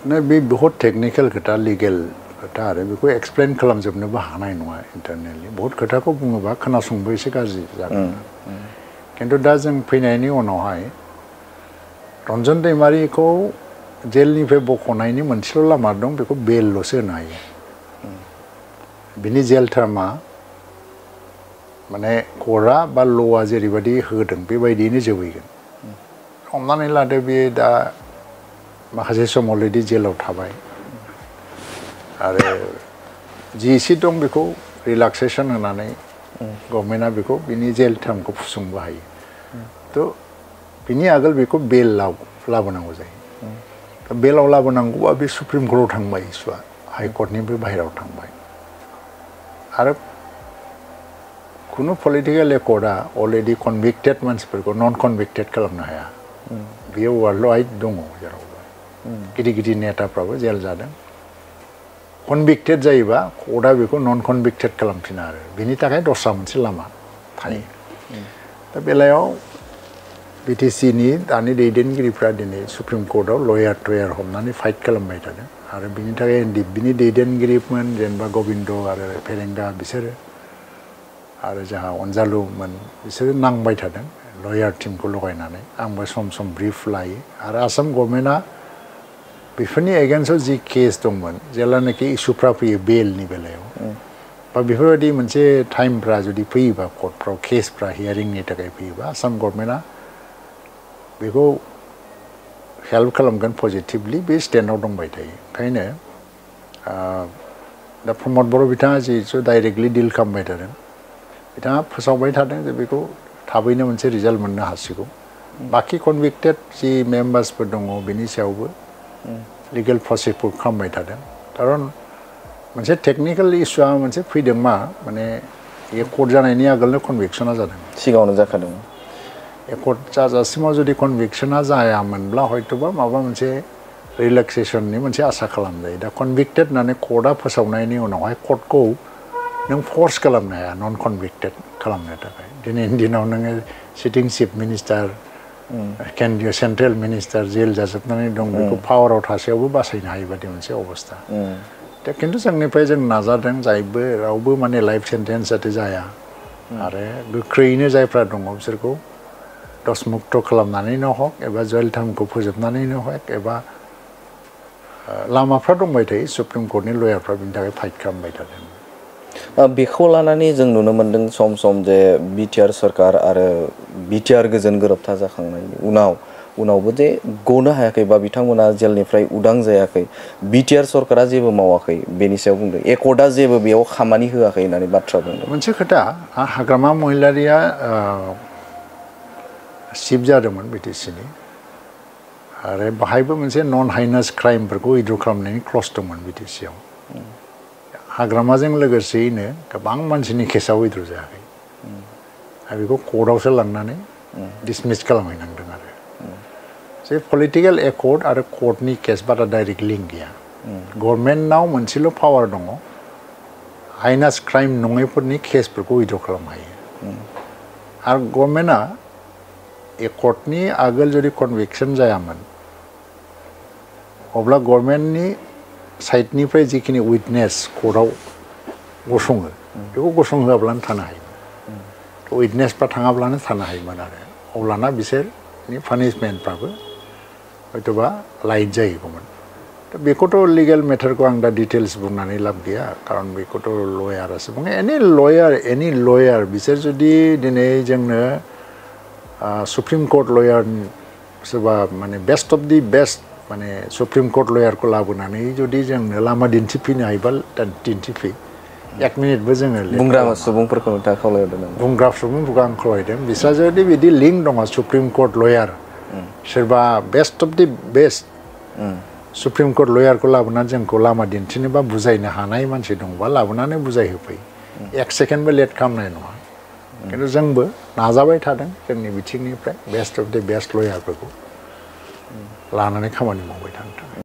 ने बे बहुत टेक्निकल खोथा लीगल खोथा आरो बेखौ एक्सप्लेन खालामजोबनोबो हानाय नङा इन्टारनेटलि बहुत खोथाखौ बुङोबा खोनासंबो एसे गाज्रि जागोन किन्तु दा जों फैनायनि उनावहाय रन्जन दैमारिखौ जेलनिफ्राय बख'नायनि मोनसेल' लामा दं बेखौ बेलल'सो होनो हायो बिनि जेल टार्मा माने कर्टआ बा ल'आ जेरैबायदि होदों बेबायदियैनो जोबहैगोन हमनानै लादो बे दा माखासे सम अलरेडि जेलाव थाबाय आरो जि एसे दं बेखौ रिलेक्सेसन होनानै गभर्नमेन्टआ बेखौ बिनि जेल टार्मखौ फुसंबो हायो थ' बिनि आगोल बेखौ बेल लाबोनांगौ जायो बेलाव लाबोनांगौबा बे सुप्रिम कर्टआव थांबाय इस्युआ हाइकर्टनिफ्राय बाहेरायाव थांबाय आरो खुनु पलिटिकेल एकर्डआ अलरेडि कनभिक्टेड मानसिफोरखौ नन कनभिक्टेड खालामनो हाया बेयो वार्ल्ड वाइड दङ जेरावबो गिदिर गिदिर नेताफ्राबो जेल जादों कनभिक्टेड जायोबा कर्टआ बेखौ नन कनभिक्टेड खालामफिना आरो बेनि थाखाय दस्रा मोनसे लामा थायो दा बेलायाव बिटिसिनि दानि दैदेनगिरिफ्रा दिनै सुप्रिम कर्टआव लयार टयार हमनानै फाइट खालामबाय थादों आरो बिनि थाखाय एनडिएफबिनि दैदेनगिरिमोन जेनेबा गबिन्द आरो फेरेंगा बिसोरो आरो जोंहा अनजालुमोन बिसोरो नांबाय थादों लयार टीमखौ लगायनानै आंबो सम सम ब्रिफ लायो आरो आसाम गभर्नमेन्टआ बेफोरनि एगेन्स्टआव जि केस दंमोन जेब्लानाखि इस्युफ्रा फैयो बेलनि बेलायाव बा बेफोरबायदि मोनसे टाइमफ्रा जुदि फैयोबा कर्टफ्राव केसफ्रा हियारिंनि थाखाय फैयोबा आसाम गभर्नमेन्टआ बेखौ हेल्प खालामगोन पजिटिभलि बे स्टेन्डआव दंबाय थायो ओंखायनो दा प्रमद बर' बिथाङा जिहेतु डाइरेक्टलि डिल खालामबाय थादों बिथाङा फोसावबाय थादों जे बेखौ थाबैनो मोनसे रिजाल्ट मोननो हासिगौ बाखि कनभिक्टेड जि मेम्बार्सफोर दङ बेनि सायावबो लिगेल प्रसेसफोर खालामबाय थादों खारन मोनसे टेक्निकेल इस्युआ मोनसे फैदों मा माने एकर्ट जानायनि आगोलनो कनभिक्सना जादों सिगाङावनो जाखादों एकर्ट जाजासिमाव जुदि कनभिक्सना जायामोनब्ला हयतोबा माबा मोनसे रिलेक्सेसननि मोनसे आसा खालामजायो दा कनभिक्टेड होननानै कर्टआ फोसावनायनि उनावहाय कर्टखौ नों फर्स खालामनो हाया नन कनभिक्टेड खालामनो थाखाय दिनैनि दिनाव नोङो सिटिं चिफ मिनिस्टार केन्द्रीय सेन्ट्रेल मिनिस्टार जेल जाजोबनानै दं बेखौ पावाराव थासेयावबो बासायनो हायो बादि मोनसे अबस्था दा खिन्थु जोंनिफ्राय जों नाजादों जायबो रावबो माने लाइफ सेन्टेन्स जाहाथे जाया आरो गोख्रैयैनो जायफ्रा दङ बिसोरखौ दसमुक्त खालामनानैनो हक एबा जेल टार्मखौ फोजोबनानैनो हक एबा लामाफ्रा दंबाय थायो सुप्रिम कर्टनि लयारफ्रा बिनि थाखाय फाइट खालामबाय थादों बेखौ लानानै जों नुनो मोन्दों सम सम जे बिटिआर सरकार आरो बिटिआर गोजोन गोरोबथा जाखांनायनि उनावबो जे गनो हायाखै बा बिथांमोना जेलनिफ्राय उदां जायाखै बिटिआर सरकारा जेबो मावाखै बेनि सायाव बुंदों एकर्टआ जेबो बेयाव खामानि होआखै होननानै बाथ्रा बुंदों मोनसे खोथा हाग्रामा महिलारिया चिफ जादोंमोन बिटिसिनि आरो बाहायबो मोनसे नन हाइनास क्राइमफोरखौ उइथड्र खालामनायनि क्लज दंमोन बिटिसिआव हाग्रामाजों लोगोसेयैनो गोबां मानसिनि केसआ उइथड्र जायाखै आरो बेखौ कर्टआवसो लांनानै डिसमिस खालामहैनांदों आरो जे पलिटिकेल एकर्ड आरो कर्टनि केस बारा डाइरेक्ट लिंक गैया गभर्नमेन्टनाव मोनसेल' पावार दङ हाइनास क्राइम नङैफोरनि केसफोरखौ उइथड्र खालामनो हायो आरो गभर्नमेन्टआ एकर्डनि आगोल जुदि कनभिक्सन जायामोन अब्ला गभर्नमेन्टनि साइडनिफ्राय जिखिनि उइटनेस कर्टआव गसङो बेखौ गसंहोआब्लानो थानो हायोमोन उइटनेसफ्रा थाङाब्लानो थानो हायोमोन आरो अब्लाना बिसोरनि पानिशमेन्टफ्राबो हयतोबा लाइट जाहैगौमोन दा बेखौथ' लिगेल मेटारखौ आं दा डिटेल्स बुंनानै लाब गैया खारन बेखौथ' लयारासो बुङो एनि लयार बिसोर जुदि दिनै जोंनो सुप्रिम कर्ट लयार सोरबा माने बेस्ट अफ दि बेस्ट माने सुप्रिम कर्ट लयारखौ लाबोनानै जुदि जोंनो लामा दिन्थिफैनो हायोबा दिन्थिफै 1 मिनिटबो जोङो बुंग्रा सुबुंफोरखौ नोंथाङा खावलायदों बुंग्रा सुबुंफोरखौ आं खावलायदों बिस्रा जुदि बिदि लिंक दङ सुप्रिम कर्ट लयार सोरबा best of the best supreme court लयारखौ लाबोनानै जोंखौ लामा दिन्थिनो बा बुजायनो हानाय मानसि दंबा लाबोनानै बुजायहोफै 1 सेकेन्डबो लेट खालामनाय नङा खिन्थु जोंबो नाजाबाय थादों जोंनि बिथिंनिफ्राय बेस्ट अफ दि बेस्ट लयारफोरखौ लानानै खामानि मावबाय थानो थाखाय